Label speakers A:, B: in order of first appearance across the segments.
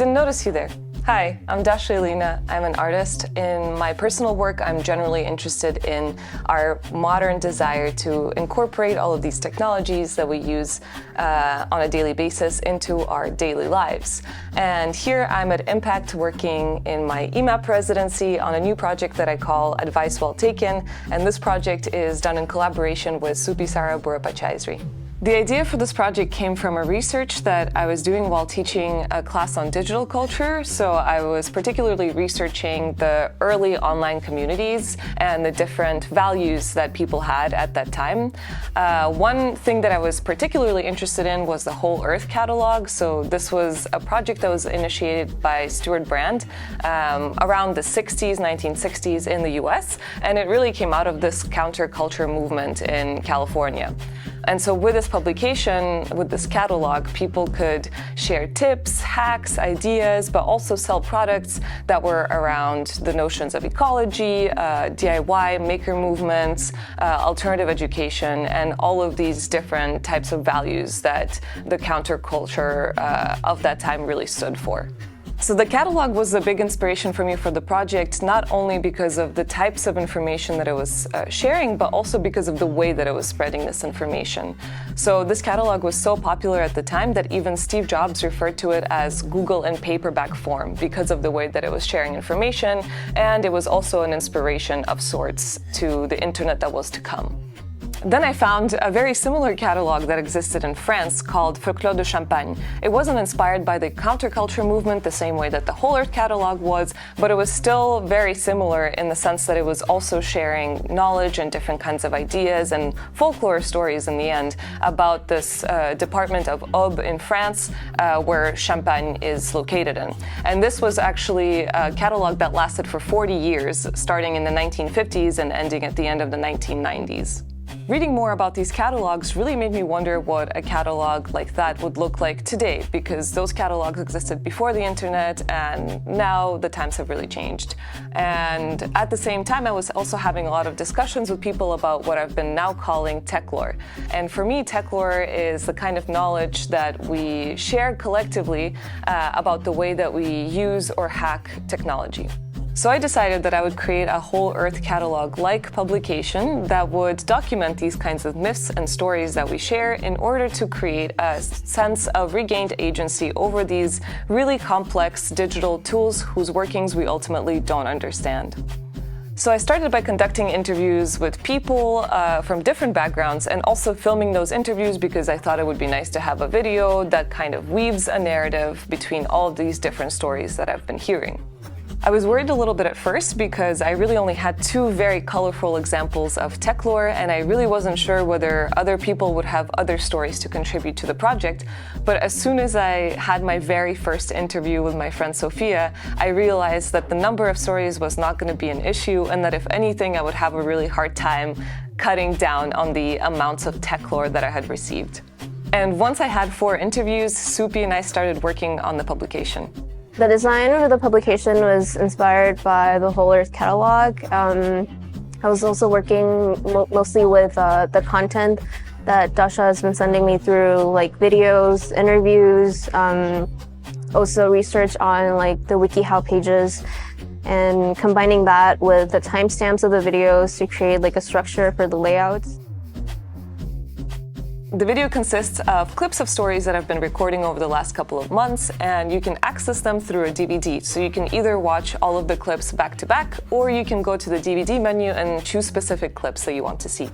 A: didn't notice you there. Hi, I'm Dasha Ilina. I'm an artist. In my personal work, I'm generally interested in our modern desire to incorporate all of these technologies that we use on a daily basis into our daily lives. And here I'm at IMPAKT working in my EMAP Residency on a new project that I call Advice Well Taken, and this project is done in collaboration with Supisara Burapachaisri. The idea for this project came from a research that I was doing while teaching a class on digital culture. So I was particularly researching the early online communities and the different values that people had at that time. One thing that I was particularly interested in was the Whole Earth catalog. So this was a project that was initiated by Stewart Brand around the 60s, 1960s in the US. And it really came out of this counterculture movement in California. And so with this publication, with this catalog, people could share tips, hacks, ideas, but also sell products that were around the notions of ecology, DIY, maker movements, alternative education, and all of these different types of values that the counterculture of that time really stood for. So the catalog was a big inspiration for me for the project, not only because of the types of information that it was sharing, but also because of the way that it was spreading this information. So this catalog was so popular at the time that even Steve Jobs referred to it as Google in paperback form because of the way that it was sharing information, and it was also an inspiration of sorts to the internet that was to come. Then I found a very similar catalog that existed in France called Folklore de Champagne. It wasn't inspired by the counterculture movement the same way that the Whole Earth catalog was, but it was still very similar in the sense that it was also sharing knowledge and different kinds of ideas and folklore stories in the end about this department of Aube in France where Champagne is located in. And this was actually a catalog that lasted for 40 years, starting in the 1950s and ending at the end of the 1990s. Reading more about these catalogs really made me wonder what a catalog like that would look like today, because those catalogs existed before the internet and now the times have really changed. And at the same time, I was also having a lot of discussions with people about what I've been now calling techlore. And for me, techlore is the kind of knowledge that we share collectively about the way that we use or hack technology. So I decided that I would create a Whole Earth catalog-like publication that would document these kinds of myths and stories that we share in order to create a sense of regained agency over these really complex digital tools whose workings we ultimately don't understand. So I started by conducting interviews with people from different backgrounds and also filming those interviews because I thought it would be nice to have a video that kind of weaves a narrative between all of these different stories that I've been hearing. I was worried a little bit at first because I really only had two very colorful examples of techlore, and I really wasn't sure whether other people would have other stories to contribute to the project. But as soon as I had my very first interview with my friend Sophia, I realized that the number of stories was not going to be an issue, and that if anything, I would have a really hard time cutting down on the amounts of techlore that I had received. And once I had 4 interviews, Supi and I started working on the publication.
B: The design of the publication was inspired by the Whole Earth catalog. I was also working mostly with the content that Dasha has been sending me through, like videos, interviews, also research on like the WikiHow pages, and combining that with the timestamps of the videos to create like a structure for the layouts.
A: The video consists of clips of stories that I've been recording over the last couple of months, and you can access them through a DVD. So you can either watch all of the clips back to back, or you can go to the DVD menu and choose specific clips that you want to see.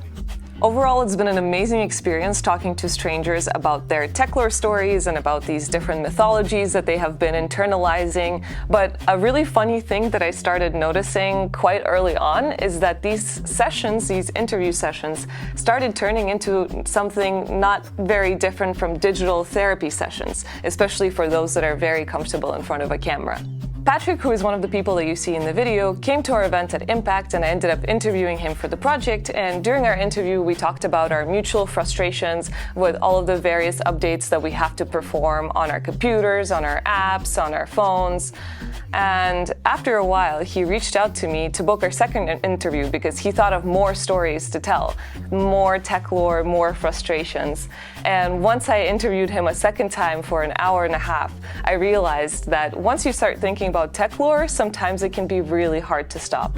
A: Overall, it's been an amazing experience talking to strangers about their techlore stories and about these different mythologies that they have been internalizing. But a really funny thing that I started noticing quite early on is that these sessions, these interview sessions, started turning into something not very different from digital therapy sessions, especially for those that are very comfortable in front of a camera. Patrick, who is one of the people that you see in the video, came to our event at IMPAKT, and I ended up interviewing him for the project. And during our interview, we talked about our mutual frustrations with all of the various updates that we have to perform on our computers, on our apps, on our phones. And after a while, he reached out to me to book our second interview because he thought of more stories to tell, more tech lore, more frustrations. And once I interviewed him a second time for an hour and a half, I realized that once you start thinking about tech lore, sometimes it can be really hard to stop.